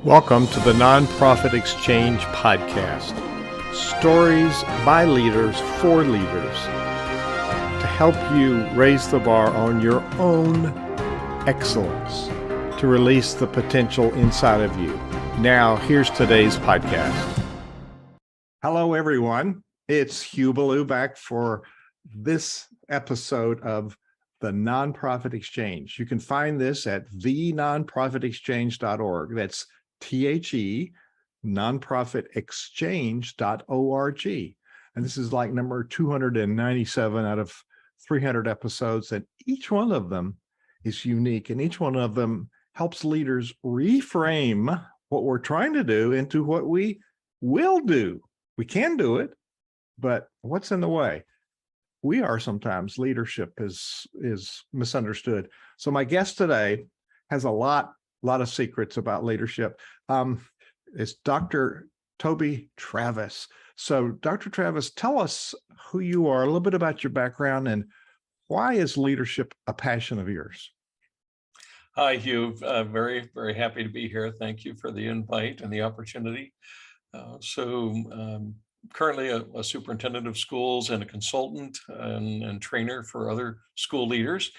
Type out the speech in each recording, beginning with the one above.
Welcome to the Nonprofit Exchange Podcast. Stories by leaders for leaders to help you raise the bar on your own excellence, to release the potential inside of you. Now, here's today's podcast. Hello, everyone. It's Hugh Ballou back for this episode of the Nonprofit Exchange. You can find this at thenonprofitexchange.org. That's THE, nonprofitexchange.org. And this is like number 297 out of 300 episodes. And each one of them is unique. And each one of them helps leaders reframe what we're trying to do into what we will do. We can do it, but what's in the way? We are sometimes. Leadership is misunderstood. So my guest today has a lot of secrets about leadership. It's Dr. Toby Travis. So Dr. Travis, tell us who you are, a little bit about your background, and why is leadership a passion of yours? Hi, Hugh. Very, very happy to be here. Thank you for the invite and the opportunity. Currently a superintendent of schools and a consultant and trainer for other school leaders.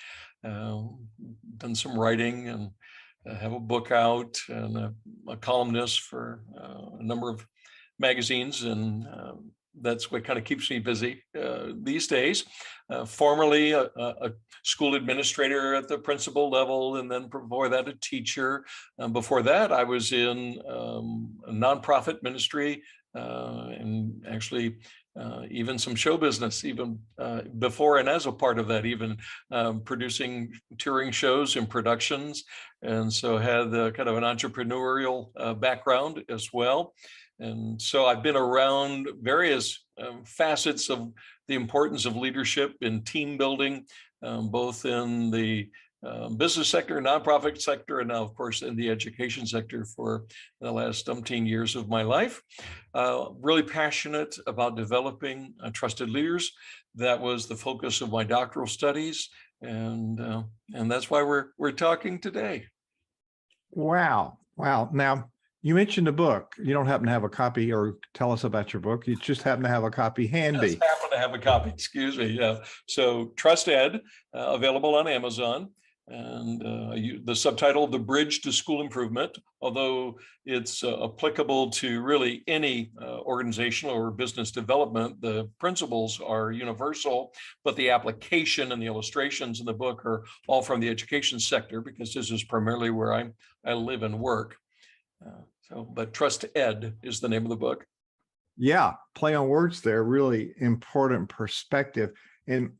Done some writing and have a book out, and a columnist for a number of magazines, and that's what kind of keeps me busy these days. Formerly a school administrator at the principal level, and then before that a teacher. Before that I was in a nonprofit ministry, and actually even some show business, even before and as a part of that, even producing touring shows and productions. And so had kind of an entrepreneurial background as well. And so I've been around various facets of the importance of leadership in team building, both in the business sector, nonprofit sector, and now, of course, in the education sector for the last umpteen years of my life. Really passionate about developing trusted leaders. That was the focus of my doctoral studies, and that's why we're talking today. Wow. Now, you mentioned a book. You don't happen to have a copy, or tell us about your book. You just happen to have a copy handy. Just happen to have a copy. Excuse me. Yeah. So Trust Ed, available on Amazon. And the subtitle, The Bridge to School Improvement, although it's applicable to really any organizational or business development, the principles are universal, but the application and the illustrations in the book are all from the education sector, because this is primarily where I live and work. But Trust Ed is the name of the book. Yeah, play on words there, really important perspective. And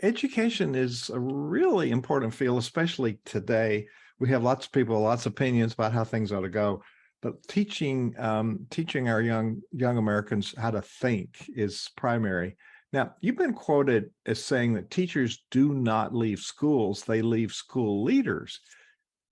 education is a really important field, especially today. We have lots of people, lots of opinions about how things ought to go, but teaching our young Americans how to think is primary. Now, you've been quoted as saying that teachers do not leave schools, they leave school leaders.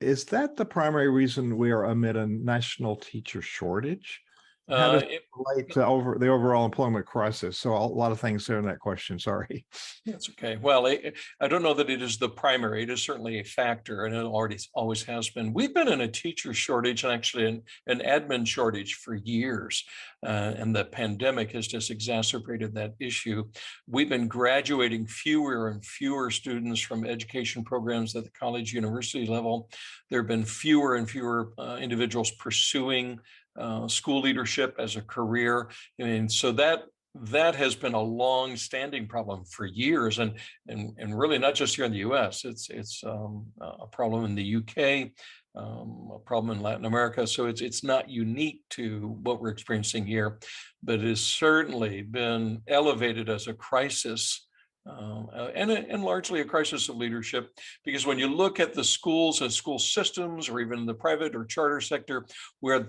Is that the primary reason we are amid a national teacher shortage? How does it relate to the overall employment crisis? So a lot of things there in that question. Sorry. That's okay. Well, I don't know that it is the primary. It is certainly a factor, and it always has been. We've been in a teacher shortage and actually an admin shortage for years, and the pandemic has just exacerbated that issue. We've been graduating fewer and fewer students from education programs at the college university level. There have been fewer and fewer individuals pursuing school leadership as a career. And so that has been a long-standing problem for years, and really not just here in the U.S. It's a problem in the UK, a problem in Latin America. So it's not unique to what we're experiencing here, but it has certainly been elevated as a crisis. And largely a crisis of leadership, because when you look at the schools and school systems, or even the private or charter sector, where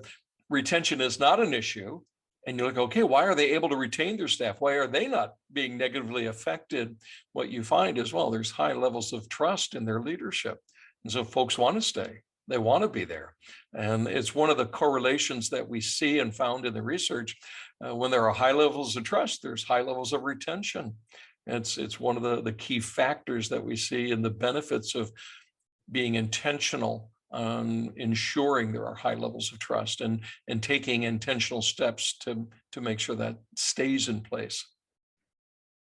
retention is not an issue, and you're like, okay, why are they able to retain their staff? Why are they not being negatively affected? What you find is, well, there's high levels of trust in their leadership. And so folks want to stay. They want to be there. And it's one of the correlations that we see and found in the research. When there are high levels of trust, there's high levels of retention. It's one of the key factors that we see in the benefits of being intentional on ensuring there are high levels of trust and taking intentional steps to make sure that stays in place.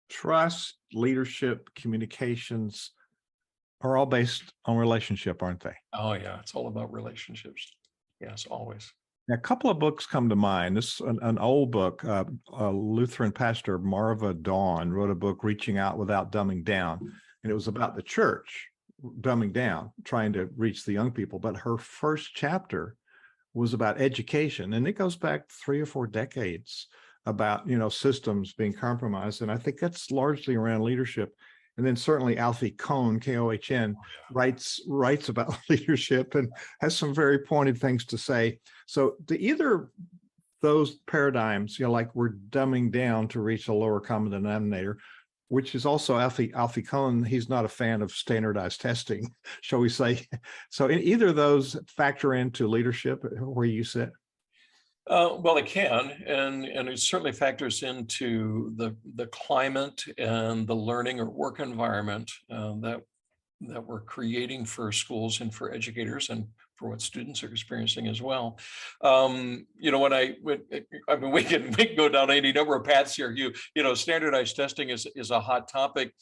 Trust, leadership, communications are all based on relationship, aren't they? Oh yeah, it's all about relationships. Yes, always. Now, a couple of books come to mind. This is an old book. Lutheran pastor Marva Dawn wrote a book, Reaching Out Without Dumbing Down. And it was about the church dumbing down, trying to reach the young people. But her first chapter was about education. And it goes back 3 or 4 decades about, systems being compromised. And I think that's largely around leadership. And then certainly Alfie Kohn, Kohn, writes about leadership and has some very pointed things to say. So to either those paradigms, like we're dumbing down to reach a lower common denominator, which is also Alfie Kohn, he's not a fan of standardized testing, shall we say. So in either of those factor into leadership where you sit? Well, it can, and it certainly factors into the climate and the learning or work environment that we're creating for schools and for educators and for what students are experiencing as well. We can go down any number of paths here. Standardized testing is a hot topic.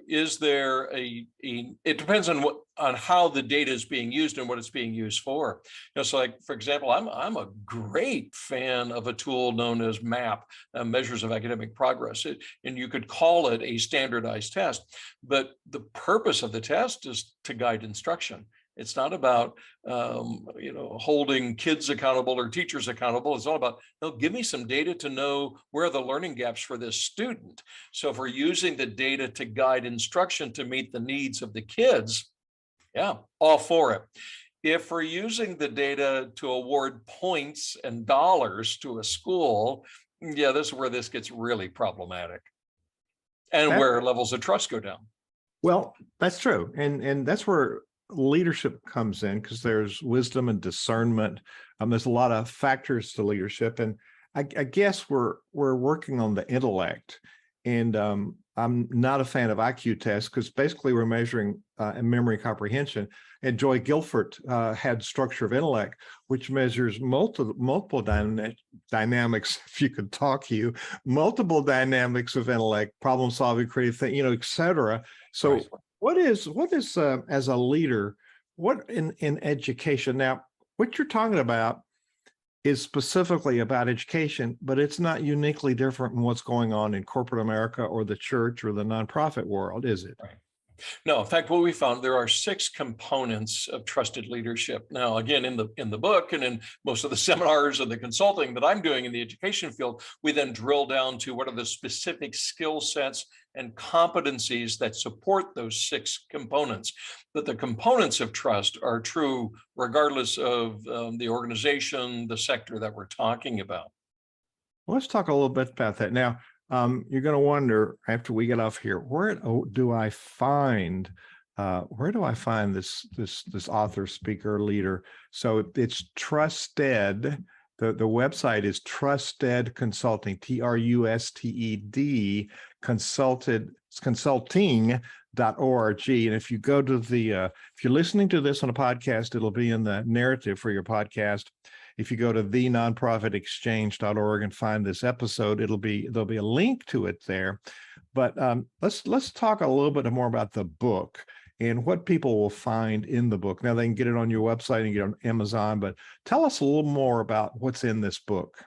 Is there it depends on how the data is being used and what it's being used for. So like, for example, I'm a great fan of a tool known as MAP, Measures of Academic Progress. And you could call it a standardized test, but the purpose of the test is to guide instruction. It's not about, holding kids accountable or teachers accountable. It's all about, give me some data to know where are the learning gaps for this student. So if we're using the data to guide instruction to meet the needs of the kids, yeah, all for it. If we're using the data to award points and dollars to a school, yeah, this is where this gets really problematic and where levels of trust go down. Well, that's true. And that's where leadership comes in, because there's wisdom and discernment. There's a lot of factors to leadership. And I guess we're working on the intellect. And I'm not a fan of IQ tests, because basically we're measuring memory comprehension. And Joy Guilford had structure of intellect, which measures multiple dynamics, if you could talk, multiple dynamics of intellect, problem solving, creative thinking, et cetera. So right. What is as a leader, what in education? Now, what you're talking about is specifically about education, but it's not uniquely different from what's going on in corporate America or the church or the nonprofit world, is it? Right. No, in fact, what we found, there are 6 components of trusted leadership. Now, again, in the book and in most of the seminars and the consulting that I'm doing in the education field, we then drill down to what are the specific skill sets and competencies that support those 6 components. But the components of trust are true regardless of the organization, the sector that we're talking about. Well, let's talk a little bit about that. Now, you're going to wonder after we get off here, where do I find this author, speaker, leader? So it's Trusted. The website is Trusted Consulting, TRUSTED consulting.org. And if you go to if you're listening to this on a podcast, it'll be in the narrative for your podcast. If you go to thenonprofitexchange.org and find this episode, there'll be a link to it there. But let's talk a little bit more about the book and what people will find in the book. Now, they can get it on your website and get it on Amazon, but tell us a little more about what's in this book.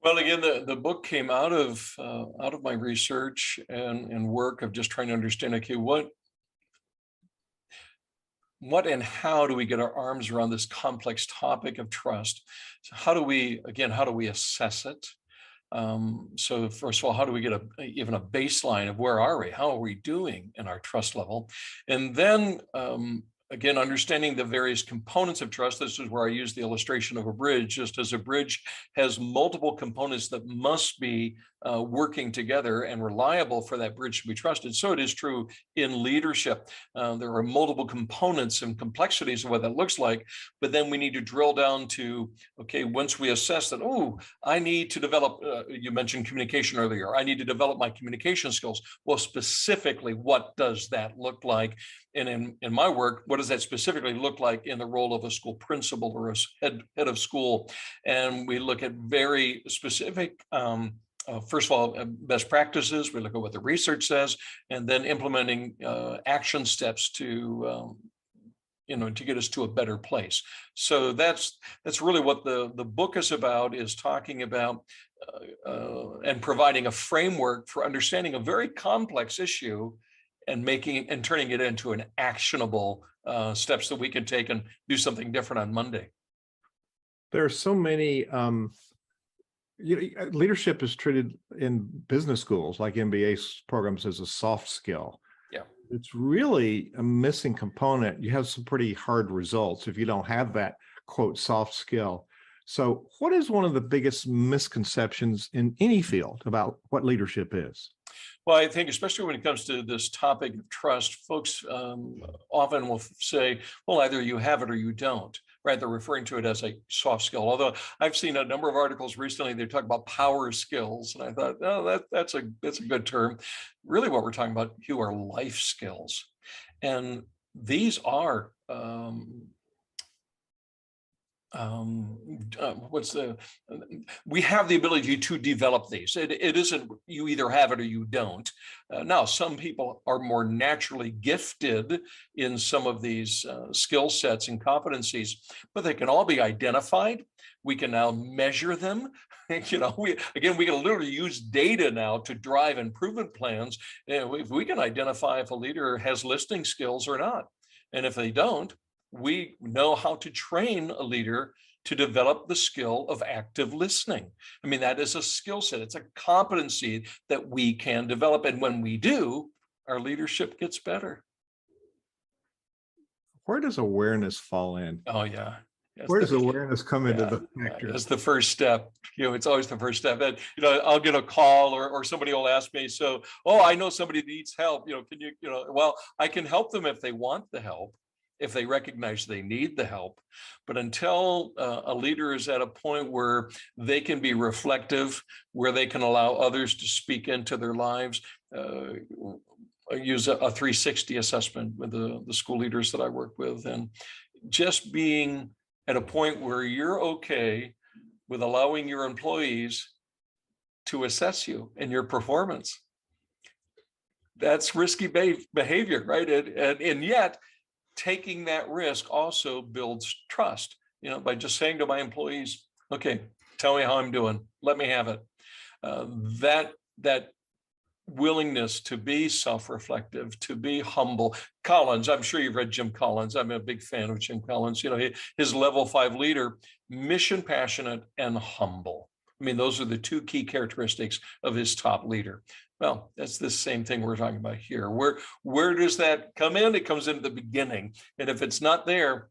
Well, again, the book came out of my research and work of just trying to understand, okay, what and how do we get our arms around this complex topic of trust? So how do we assess it? So first of all, how do we get even a baseline of where are we? How are we doing in our trust level? And then, again, understanding the various components of trust. This is where I use the illustration of a bridge. Just as a bridge has multiple components that must be working together and reliable for that bridge to be trusted, so it is true in leadership. There are multiple components and complexities of what that looks like, but then we need to drill down to, okay, once we assess that, I need to develop, you mentioned communication earlier, I need to develop my communication skills. Well, specifically, what does that look like? And in my work, what does that specifically look like in the role of a school principal or a head of school? And we look at very specific, first of all, best practices. We look at what the research says, and then implementing action steps to to get us to a better place. So that's really what the book is about, is talking about and providing a framework for understanding a very complex issue and turning it into an actionable steps that we can take and do something different on Monday. There are so many, leadership is treated in business schools like MBA programs as a soft skill. Yeah. It's really a missing component. You have some pretty hard results if you don't have that, quote, soft skill. So what is one of the biggest misconceptions in any field about what leadership is? Well, I think especially when it comes to this topic of trust, folks often will say, well, either you have it or you don't, right? They're referring to it as a soft skill. Although I've seen a number of articles recently, they talk about power skills. And I thought, oh, that's a good term. Really what we're talking about here are life skills. And these are, we have the ability to develop these. It isn't you either have it or you don't. Now, some people are more naturally gifted in some of these skill sets and competencies, but they can all be identified. We can now measure them. We can literally use data now to drive improvement plans. If we can identify if a leader has listening skills or not, and if they don't, we know how to train a leader to develop the skill of active listening. I mean, that is a skill set. It's a competency that we can develop. And when we do, our leadership gets better. Where does awareness fall in? Oh, yeah. Where does awareness come into the picture? That's the first step. It's always the first step. And, I'll get a call or somebody will ask me, so, I know somebody needs help. Can you, well, I can help them if they want the help, if they recognize they need the help. But until a leader is at a point where they can be reflective, where they can allow others to speak into their lives, I use a 360 assessment with the school leaders that I work with, and just being at a point where you're okay with allowing your employees to assess you and your performance. That's risky behavior, right? And yet, taking that risk also builds trust, by just saying to my employees, okay, tell me how I'm doing. Let me have it. That willingness to be self-reflective, to be humble. Collins, I'm sure you've read Jim Collins. I'm a big fan of Jim Collins. His level 5 leader, mission passionate and humble. I mean, those are the two key characteristics of his top leader. Well, that's the same thing we're talking about here. Where does that come in? It comes in at the beginning. And if it's not there,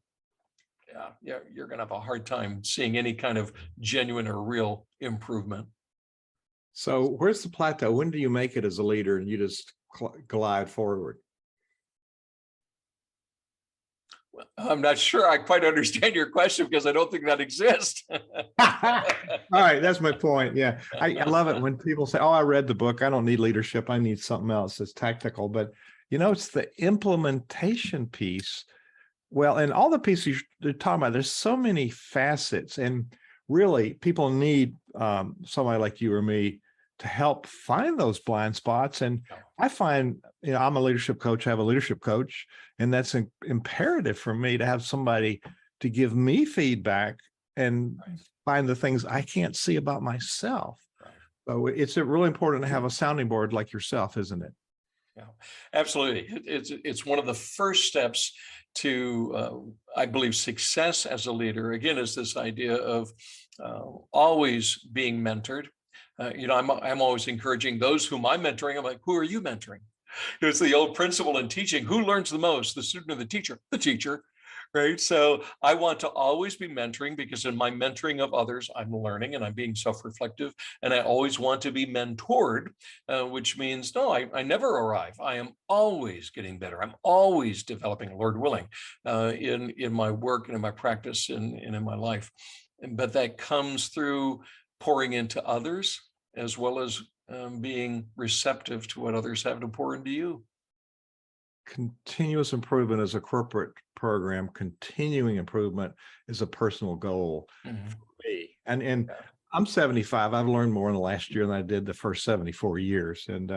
you're going to have a hard time seeing any kind of genuine or real improvement. So where's the plateau? When do you make it as a leader and you just glide forward? I'm not sure I quite understand your question, because I don't think that exists. All right, that's my point. Yeah, I love it when people say, I read the book, I don't need leadership, I need something else that's tactical. But it's the implementation piece. Well, and all the pieces you're talking about, there's so many facets, and really people need somebody like you or me to help find those blind spots. And I find, I'm a leadership coach, I have a leadership coach, and that's imperative for me to have somebody to give me feedback and find the things I can't see about myself. So it's really important to have a sounding board like yourself, isn't it? Yeah, absolutely. It's one of the first steps to, I believe, success as a leader. Again, is this idea of always being mentored. I'm always encouraging those whom I'm mentoring. I'm like, who are you mentoring? It's the old principle in teaching: who learns the most, the student or the teacher? The teacher, right? So I want to always be mentoring, because in my mentoring of others, I'm learning and I'm being self-reflective, and I always want to be mentored, which means, no, I never arrive. I am always getting better. I'm always developing, Lord willing, in my work and in my practice and in my life. But that comes through pouring into others, as well as being receptive to what others have to pour into you. continuous improvement is a corporate program, continuing improvement is a personal goal Mhm. for me. And Yeah. I'm 75. I've learned more in the last year than I did the first 74 years. And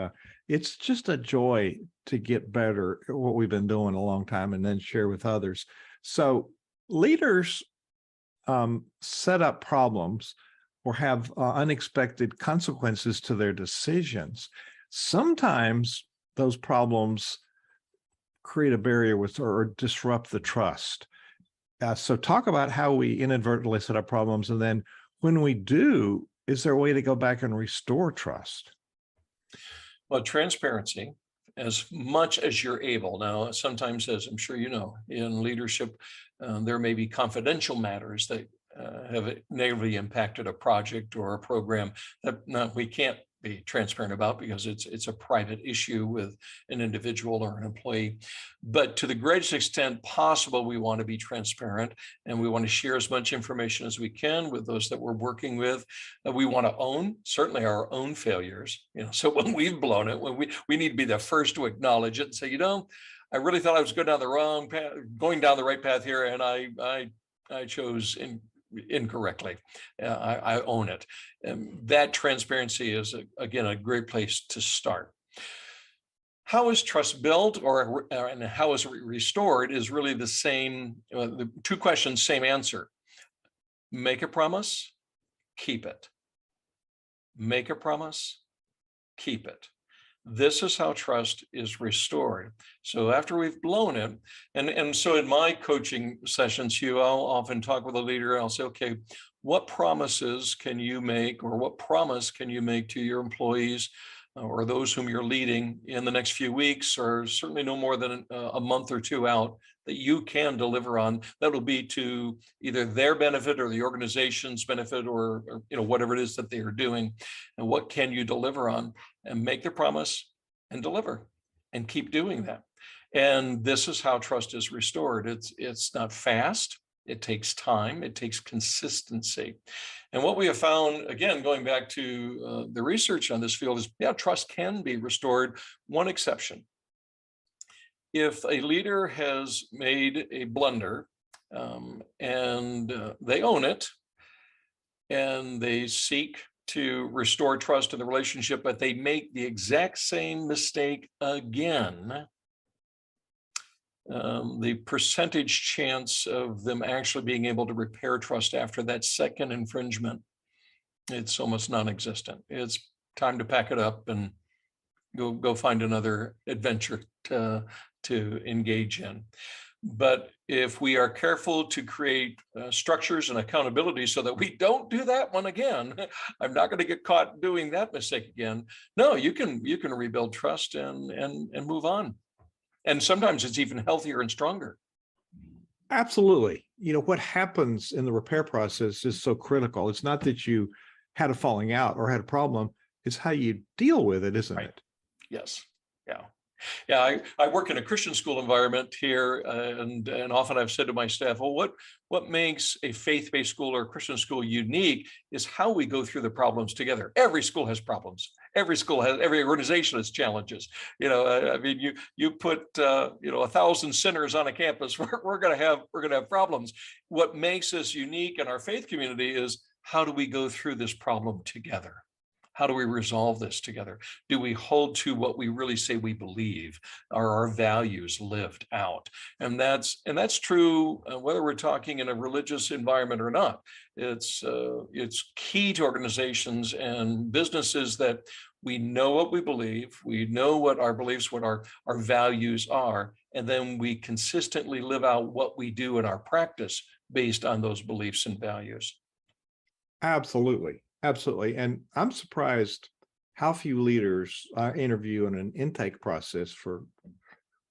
it's just a joy to get better at what we've been doing a long time and then share with others. So leaders set up problems or have unexpected consequences to their decisions. Sometimes those problems create a barrier with or disrupt the trust. So talk about how we inadvertently set up problems. And then when we do, is there a way to go back and restore trust? Well, transparency as much as you're able. Now, sometimes, as I'm sure you know, in leadership, there may be confidential matters that have negatively impacted a project or a program that we can't be transparent about because it's a private issue with an individual or an employee. But to the greatest extent possible, we want to be transparent and we want to share as much information as we can with those that we're working with. We want to own certainly our own failures. So when we've blown it, when we need to be the first to acknowledge it and say, I really thought I was going down the wrong path, going down the right path here, and I chose incorrectly. I own it. And that transparency is again a great place to start. How is trust built and how is it restored is really the same. The two questions, same answer. Make a promise, keep it. Make a promise, keep it. This is how trust is restored. So after we've blown it, and so in my coaching sessions, Hugh, I'll often talk with a leader. I'll say, okay, what promises can you make, or what promise can you make to your employees or those whom you're leading in the next few weeks, or certainly no more than a month or two out, that you can deliver on that will be to either their benefit or the organization's benefit, or whatever it is that they are doing, and what can you deliver on, and make the promise and deliver and keep doing that. And this is how trust is restored. It's not fast. It takes time. It takes consistency. And what we have found, again, going back to the research on this field, is trust can be restored. One exception: if a leader has made a blunder and they own it and they seek to restore trust in the relationship, but they make the exact same mistake again, the percentage chance of them actually being able to repair trust after that second infringement, it's almost non-existent. It's time to pack it up and go find another adventure to engage in. But if we are careful to create structures and accountability so that we don't do that one again, I'm not going to get caught doing that mistake again. No, you can rebuild trust and move on. And sometimes it's even healthier and stronger. Absolutely. What happens in the repair process is so critical. It's not that you had a falling out or had a problem, it's how you deal with it, isn't it? Yes. Yeah. Yeah, I work in a Christian school environment here, and often I've said to my staff, well, what makes a faith-based school or a Christian school unique is how we go through the problems together. Every school has problems. Every organization has challenges. I mean, you put 1,000 sinners on a campus, we're going to have problems. What makes us unique in our faith community is how do we go through this problem together? How do we resolve this together? Do we hold to what we really say we believe? Are our values lived out? And that's true whether we're talking in a religious environment or not. It's key to organizations and businesses that we know what we believe, we know what our beliefs, what our values are, and then we consistently live out what we do in our practice based on those beliefs and values. Absolutely. Absolutely. And I'm surprised how few leaders I interview in an intake process for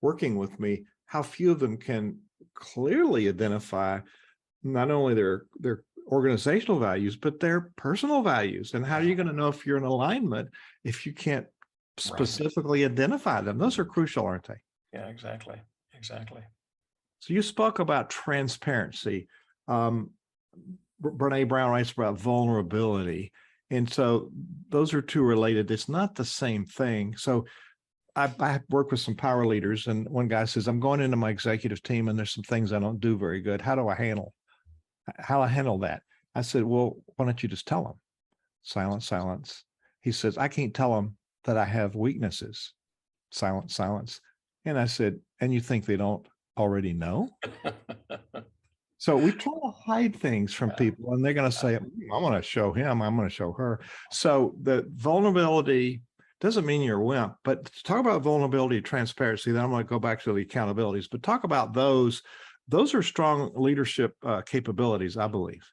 working with me, how few of them can clearly identify not only their organizational values, but their personal values. And how are you going to know if you're in alignment if you can't specifically identify them? Those are crucial, aren't they? Yeah, exactly. Exactly. So you spoke about transparency. Brene Brown writes about vulnerability. And so those are two related. It's not the same thing. So I work with some power leaders, and one guy says, I'm going into my executive team and there's some things I don't do very good. How do I handle that? I said, well, why don't you just tell them? Silence, silence. He says, I can't tell them that I have weaknesses. Silence, silence. And I said, and you think they don't already know? So we try to hide things from people, and they're going to say, I want to show him, I'm going to show her. So the vulnerability doesn't mean you're a wimp, but to talk about vulnerability, transparency, then I'm going to go back to the accountabilities, but talk about those. Those are strong leadership capabilities, I believe.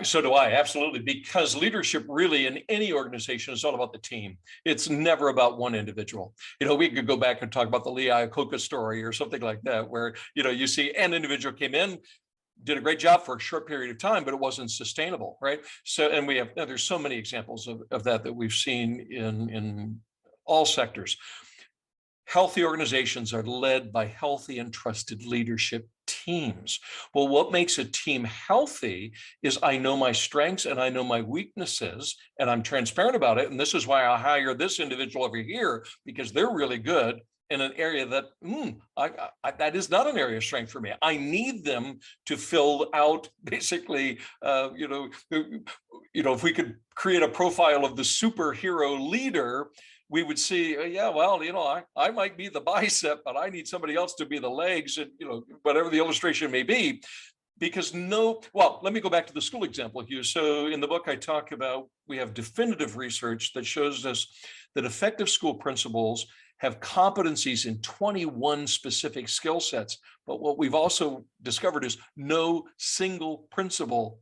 So do I, absolutely, because leadership really in any organization is all about the team. It's never about one individual. We could go back and talk about the Lee Iacocca story or something like that, where, you see an individual came in, did a great job for a short period of time, but it wasn't sustainable, right? So, and there's so many examples of that we've seen in all sectors. Healthy organizations are led by healthy and trusted leadership teams. Well, what makes a team healthy is I know my strengths and I know my weaknesses, and I'm transparent about it. And this is why I hire this individual over here, because they're really good in an area that that is not an area of strength for me. I need them to fill out basically, if we could create a profile of the superhero leader, we would see, I might be the bicep, but I need somebody else to be the legs, and whatever the illustration may be. Because let me go back to the school example, Hugh. So in the book, I talk about, we have definitive research that shows us that effective school principals have competencies in 21 specific skill sets. But what we've also discovered is no single principal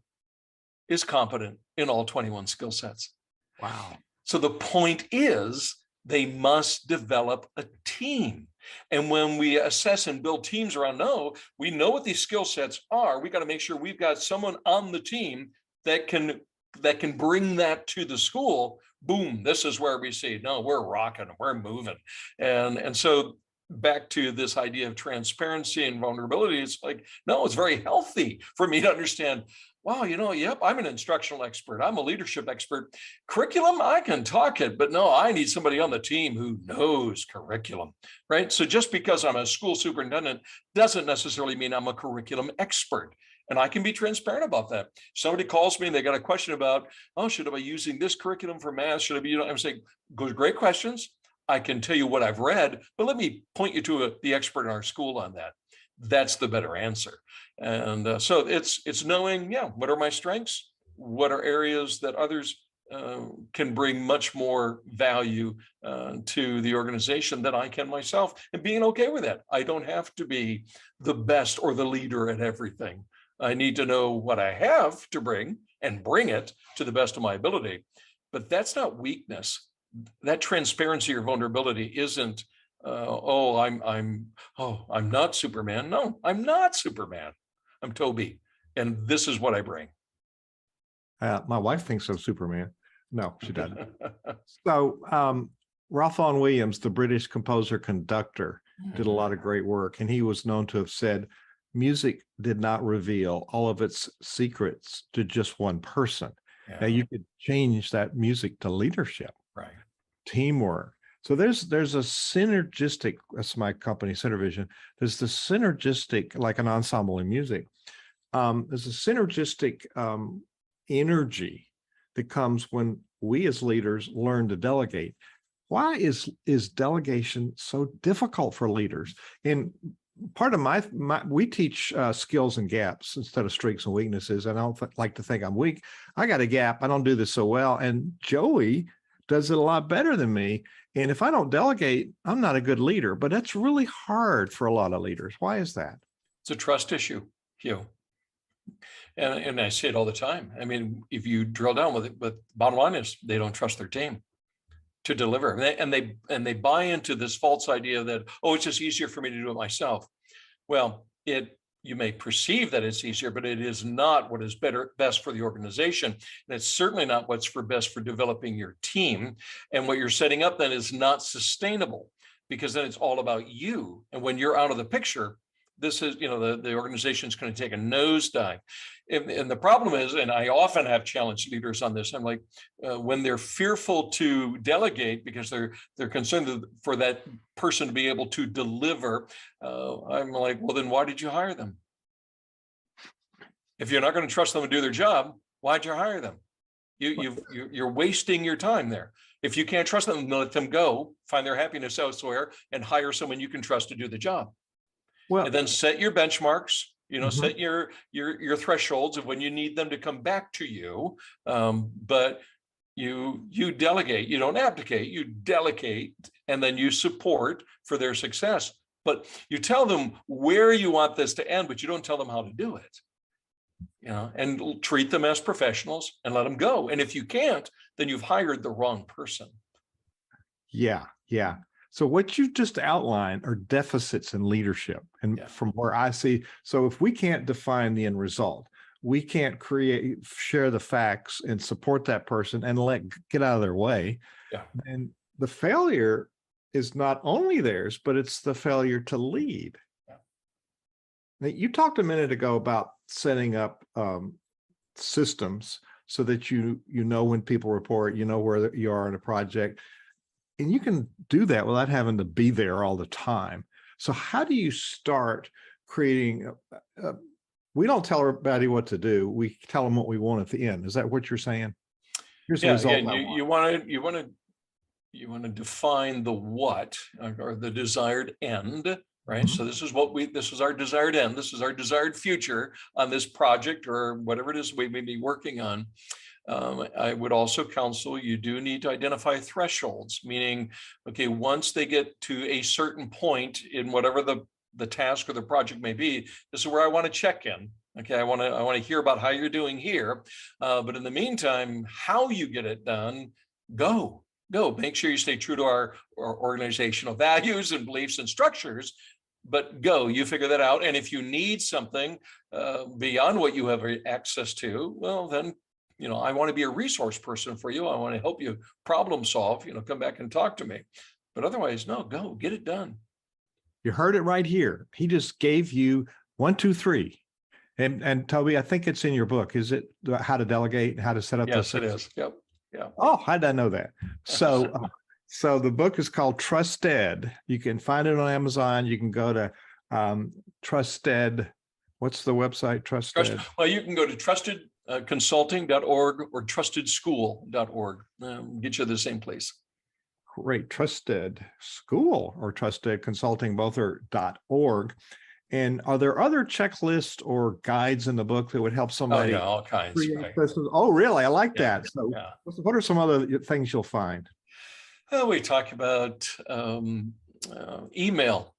is competent in all 21 skill sets. Wow. So the point is, they must develop a team. And when we assess and build teams around, we know what these skill sets are. We got to make sure we've got someone on the team that can bring that to the school. Boom, this is where we see, we're rocking, we're moving. And so back to this idea of transparency and vulnerability, it's like, it's very healthy for me to understand, wow, I'm an instructional expert, I'm a leadership expert. Curriculum, I can talk it, but I need somebody on the team who knows curriculum, right? So just because I'm a school superintendent doesn't necessarily mean I'm a curriculum expert. And I can be transparent about that. Somebody calls me and they got a question about, should I be using this curriculum for math? Should I be, I'm saying, great questions. I can tell you what I've read, but let me point you to the expert in our school on that. That's the better answer. And so it's knowing, what are my strengths? What are areas that others can bring much more value to the organization than I can myself, and being okay with that. I don't have to be the best or the leader at everything. I need to know what I have to bring and bring it to the best of my ability. But that's not weakness. That transparency or vulnerability isn't, I'm not Superman. No, I'm not Superman. I'm Toby, and this is what I bring. My wife thinks I'm Superman. No, she doesn't. So Ralph Vaughan Williams, the British composer conductor, did a lot of great work, and he was known to have said, music did not reveal all of its secrets to just one person. Yeah. Now you could change that music to leadership, right? Teamwork. So there's a synergistic, that's my company, Centervision. There's the synergistic, like an ensemble in music. There's a synergistic energy that comes when we as leaders learn to delegate. Why is delegation so difficult for leaders? And part of we teach skills and gaps instead of strengths and weaknesses. And I don't like to think I'm weak. I got a gap. I don't do this so well. And Joey does it a lot better than me. And if I don't delegate, I'm not a good leader. But that's really hard for a lot of leaders. Why is that? It's a trust issue, Hugh. And I say it all the time. I mean, if you drill down with it, but bottom line is they don't trust their team to deliver. And they buy into this false idea that, it's just easier for me to do it myself. Well, you may perceive that it's easier, but it is not what is best for the organization. And it's certainly not what's best for developing your team. And what you're setting up then is not sustainable, because then it's all about you. And when you're out of the picture, this is, the organization is going to take a nosedive. And the problem is, and I often have challenged leaders on this, I'm like, when they're fearful to delegate because they're concerned for that person to be able to deliver, I'm like, well, then why did you hire them? If you're not going to trust them to do their job, why'd you hire them? You're wasting your time there. If you can't trust them, let them go, find their happiness elsewhere, and hire someone you can trust to do the job. Well, and then set your benchmarks, set your thresholds of when you need them to come back to you. But you delegate, you don't abdicate, you delegate, and then you support for their success. But you tell them where you want this to end, but you don't tell them how to do it. And treat them as professionals and let them go. And if you can't, then you've hired the wrong person. Yeah. So what you just outlined are deficits in leadership. And from where I see, so if we can't define the end result, we can't share the facts and support that person and get out of their way. And the failure is not only theirs, but it's the failure to lead. Now, you talked a minute ago about setting up systems so that you know when people report, where you are in a project, and you can do that without having to be there all the time. So how do you start creating? We don't tell everybody what to do. We tell them what we want at the end. Is that what you're saying? Here's the result. You want to define the what or the desired end. Right. So this is our desired end. This is our desired future on this project or whatever it is we may be working on. I would also counsel you do need to identify thresholds, meaning, okay, once they get to a certain point in whatever the task or the project may be, this is where I want to check in. Okay, I want to hear about how you're doing here. But in the meantime, how you get it done, go. Make sure you stay true to our organizational values and beliefs and structures. But you figure that out. And if you need something beyond what you have access to, well, then, I want to be a resource person for you. I want to help you problem solve, come back and talk to me. But otherwise, no, go get it done. You heard it right here. He just gave you 1, 2, 3. And Toby, I think it's in your book. Is it how to delegate, how to set up? Yes, it is. Yep. Yeah. Oh, how did I know that? So the book is called Trusted. You can find it on Amazon. You can go to Trusted. What's the website? Trusted. Well, you can go to trustedconsulting.org or trustedschool.org. Get you to the same place. Great. Trusted School or Trusted Consulting, both are .org. And are there other checklists or guides in the book that would help somebody? Oh, yeah, all kinds. Right. Oh, really? I like that. So what are some other things you'll find? We talk about email.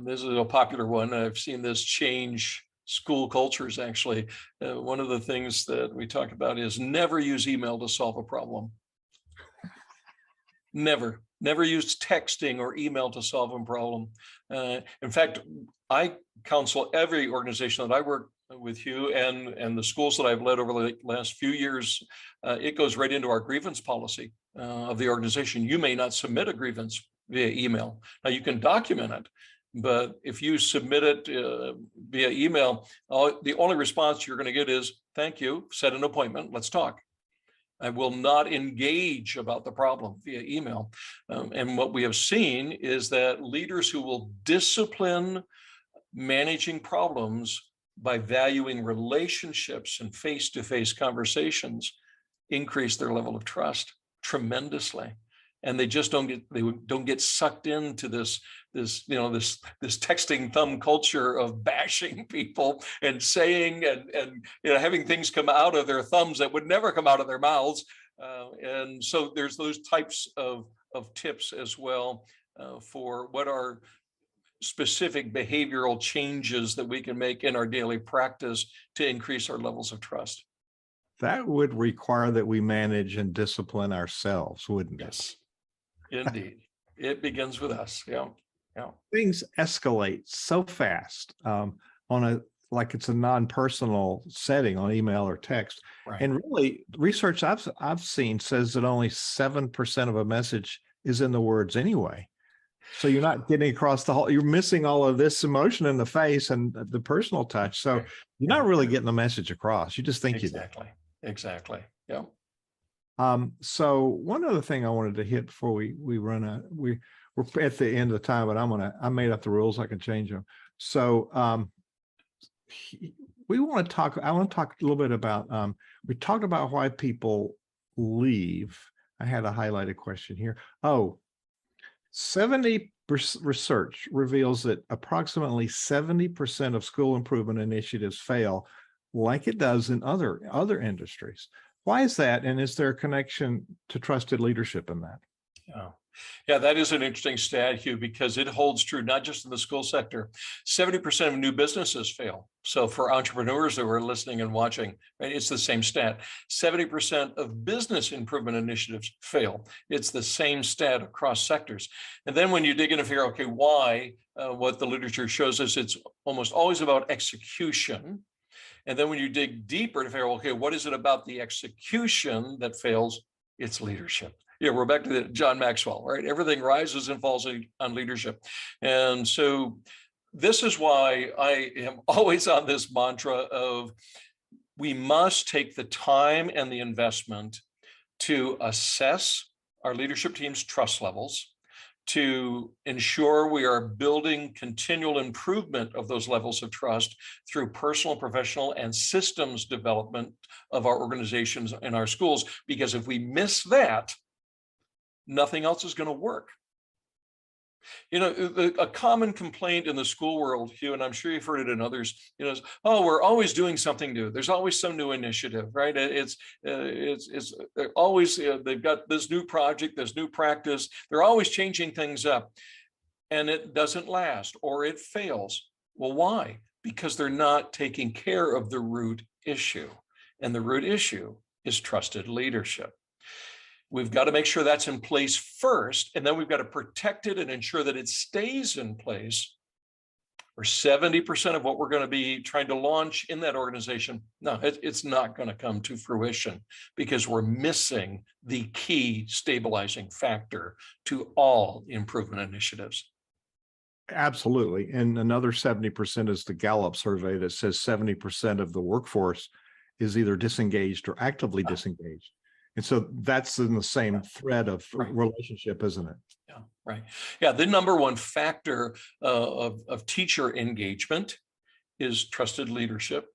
This is a popular one. I've seen this change school cultures, actually. One of the things that we talk about is never use email to solve a problem. Never use texting or email to solve a problem. In fact, I counsel every organization that I work with you and the schools that I've led over the last few years. It goes right into our grievance policy of the organization. You may not submit a grievance via email. Now you can document it, but if you submit it via email, the only response you're going to get is, thank you, set an appointment, let's talk. I will not engage about the problem via email. And what we have seen is that leaders who will discipline managing problems by valuing relationships and face-to-face conversations increase their level of trust tremendously. And they just don't get sucked into this texting thumb culture of bashing people and saying and having things come out of their thumbs that would never come out of their mouths. And so there's those types of tips as well for what are specific behavioral changes that we can make in our daily practice to increase our levels of trust. That would require that we manage and discipline ourselves, wouldn't it? Yes. Indeed. It begins with us. Yeah. Things escalate so fast like it's a non-personal setting on email or text. Right. And really, research I've seen says that only 7% of a message is in the words anyway. So you're not getting across the whole, you're missing all of this emotion in the face and the personal touch. So Right. you're not really getting the message across. You just think you do. Exactly. Yeah. So one other thing I wanted to hit before we run out, we're at the end of the time, but I made up the rules. I can change them. So I want to talk a little bit about, we talked about why people leave. I had a highlighted question here. 70% research reveals that approximately 70% of school improvement initiatives fail, like it does in other industries. Why is that? And is there a connection to trusted leadership in that? Yeah. Yeah, that is an interesting stat, Hugh, because it holds true not just in the school sector. 70% of new businesses fail. So for entrepreneurs that were listening and watching, right, it's the same stat. 70% of business improvement initiatives fail. It's the same stat across sectors. And then when you dig in and figure, okay, why? What the literature shows us, it's almost always about execution. And then when you dig deeper to figure, okay, what is it about the execution that fails? It's leadership. Yeah, we're back to John Maxwell, right? Everything rises and falls on leadership. And so this is why I am always on this mantra of we must take the time and the investment to assess our leadership team's trust levels, to ensure we are building continual improvement of those levels of trust through personal, professional, and systems development of our organizations and our schools. Because if we miss that, nothing else is going to work. You know, a common complaint in the school world, Hugh, and I'm sure you've heard it in others, you know, is, oh, we're always doing something new. There's always some new initiative, right? It's always, they've got this new project, this new practice. They're always changing things up, and it doesn't last or it fails. Well, why? Because they're not taking care of the root issue. And the root issue is trusted leadership. We've got to make sure that's in place first, and then we've got to protect it and ensure that it stays in place. Or 70% of what we're going to be trying to launch in that organization, no, it's not going to come to fruition because we're missing the key stabilizing factor to all improvement initiatives. Absolutely. And another 70% is the Gallup survey that says 70% of the workforce is either disengaged or actively disengaged. And so that's in the same thread of relationship, isn't it? Yeah, right. Yeah, the number one factor of teacher engagement is trusted leadership.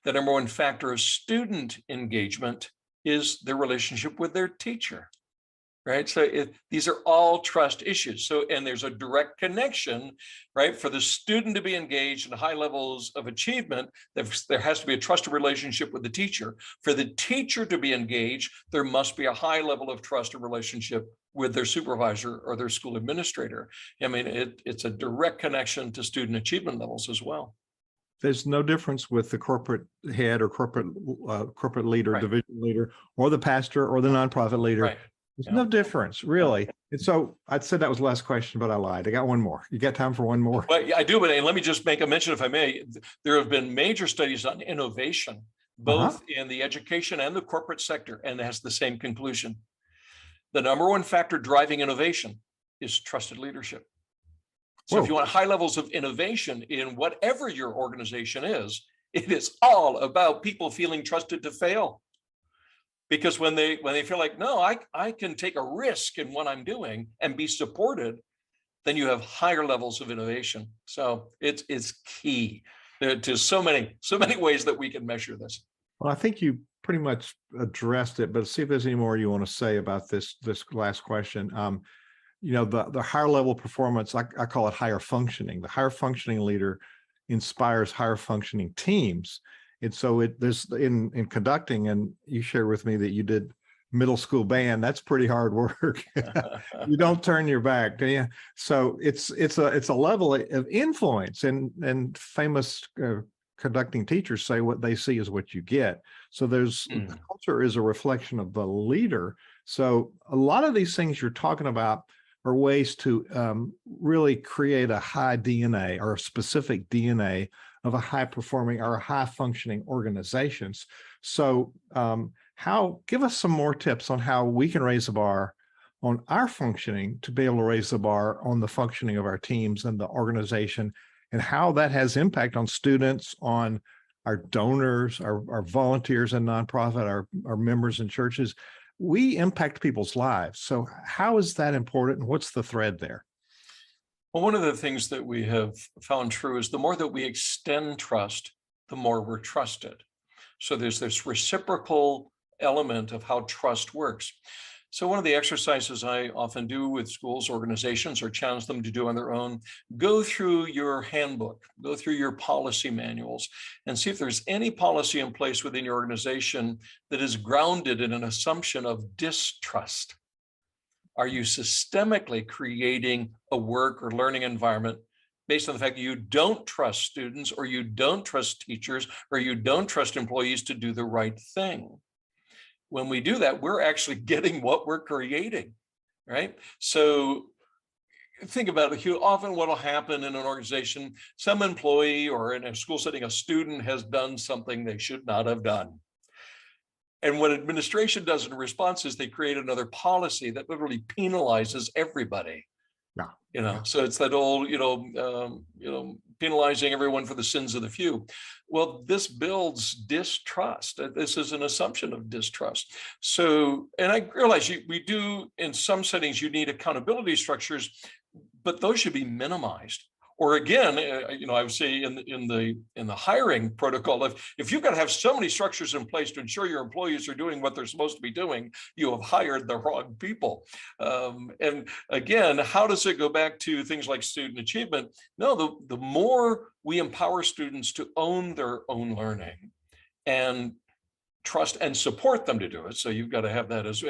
The number one factor of student engagement is their relationship with their teacher, right? So these are all trust issues. So, and there's a direct connection, right? For the student to be engaged in high levels of achievement, there has to be a trusted relationship with the teacher. For the teacher to be engaged, there must be a high level of trusted relationship with their supervisor or their school administrator. I mean, it's a direct connection to student achievement levels as well. There's no difference with the corporate head or corporate leader, division leader, or the pastor or the nonprofit leader. There's no difference, really. And so I said that was the last question, but I lied. I got one more. You got time for one more? Well, yeah, I do, but let me just make a mention, if I may. There have been major studies on innovation, both in the education and the corporate sector, and it has the same conclusion. The number one factor driving innovation is trusted leadership. So if you want high levels of innovation in whatever your organization is, it is all about people feeling trusted to fail. Because when they feel like, no, I can take a risk in what I'm doing and be supported, then you have higher levels of innovation. So it's key to so many ways that we can measure this. Well, I think you pretty much addressed it, but see if there's any more you want to say about this last question. You know, the higher level performance, I call it higher functioning. The higher functioning leader inspires higher functioning teams. And so there's in conducting, and you shared with me that you did middle school band. That's pretty hard work. You don't turn your back, do you? So it's a level of influence, and famous conducting teachers say what they see is what you get. So the culture is a reflection of the leader. So a lot of these things you're talking about are ways to really create a high DNA or a specific DNA of a high performing or high functioning organizations. So give us some more tips on how we can raise the bar on our functioning to be able to raise the bar on the functioning of our teams and the organization, and how that has impact on students, on our donors, our volunteers in nonprofit, our members in churches. We impact people's lives. So how is that important, and what's the thread there? Well, one of the things that we have found true is the more that we extend trust, the more we're trusted. So there's this reciprocal element of how trust works. So one of the exercises I often do with schools, organizations, or challenge them to do on their own, go through your handbook, go through your policy manuals, and see if there's any policy in place within your organization that is grounded in an assumption of distrust. Are you systemically creating a work or learning environment based on the fact that you don't trust students, or you don't trust teachers, or you don't trust employees to do the right thing? When we do that, we're actually getting what we're creating, right? So think about it. Often what will happen in an organization, some employee, or in a school setting, a student has done something they should not have done. And what administration does in response is they create another policy that literally penalizes everybody. Yeah. So it's that old, penalizing everyone for the sins of the few. Well, this builds distrust. This is an assumption of distrust. So, and I realize we do, in some settings, you need accountability structures, but those should be minimized. Or again, I would say in the hiring protocol, if you've got to have so many structures in place to ensure your employees are doing what they're supposed to be doing, you have hired the wrong people. And again, how does it go back to things like student achievement? No, the more we empower students to own their own learning and trust and support them to do it. So you've got to have that as,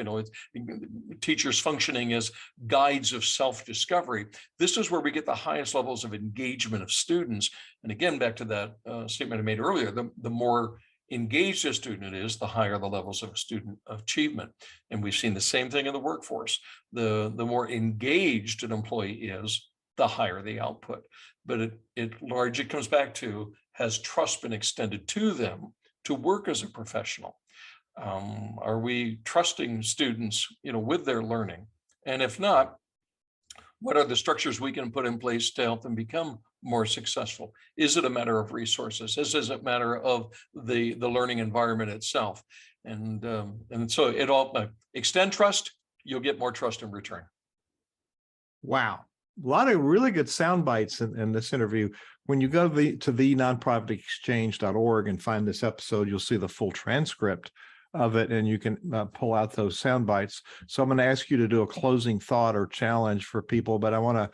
teachers functioning as guides of self-discovery. This is where we get the highest levels of engagement of students. And again, back to that statement I made earlier, the more engaged a student is, the higher the levels of student achievement. And we've seen the same thing in the workforce. The more engaged an employee is, the higher the output. But it largely comes back to, has trust been extended to them to work as a professional? Are we trusting students, with their learning? And if not, what are the structures we can put in place to help them become more successful? Is it a matter of resources? Is it a matter of the learning environment itself? And so it all extend trust, you'll get more trust in return. Wow. A lot of really good sound bites in this interview. When you go to the nonprofitexchange.org and find this episode, you'll see the full transcript of it, and you can pull out those sound bites. So I'm going to ask you to do a closing thought or challenge for people, but I want to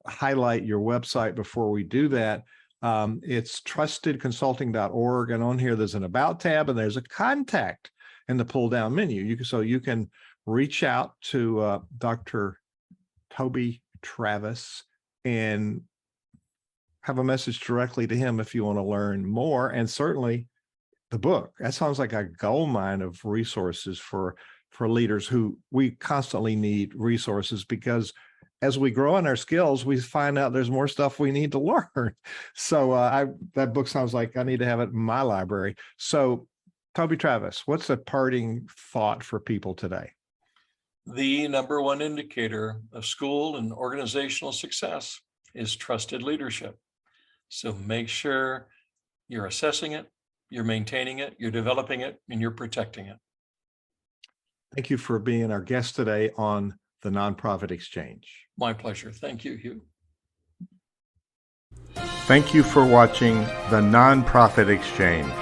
highlight your website before we do that. It's trustedconsulting.org, and on here there's an About tab, and there's a Contact in the pull-down menu. You can reach out to Dr. Toby Travis and have a message directly to him if you want to learn more. And certainly the book, that sounds like a goldmine of resources for leaders who we constantly need resources, because as we grow in our skills, we find out there's more stuff we need to learn. So that book sounds like I need to have it in my library. So Toby Travis, what's a parting thought for people today? The number one indicator of school and organizational success is trusted leadership. So make sure you're assessing it, you're maintaining it, you're developing it, and you're protecting it. Thank you for being our guest today on the Nonprofit Exchange. My pleasure. Thank you, Hugh. Thank you for watching the Nonprofit Exchange.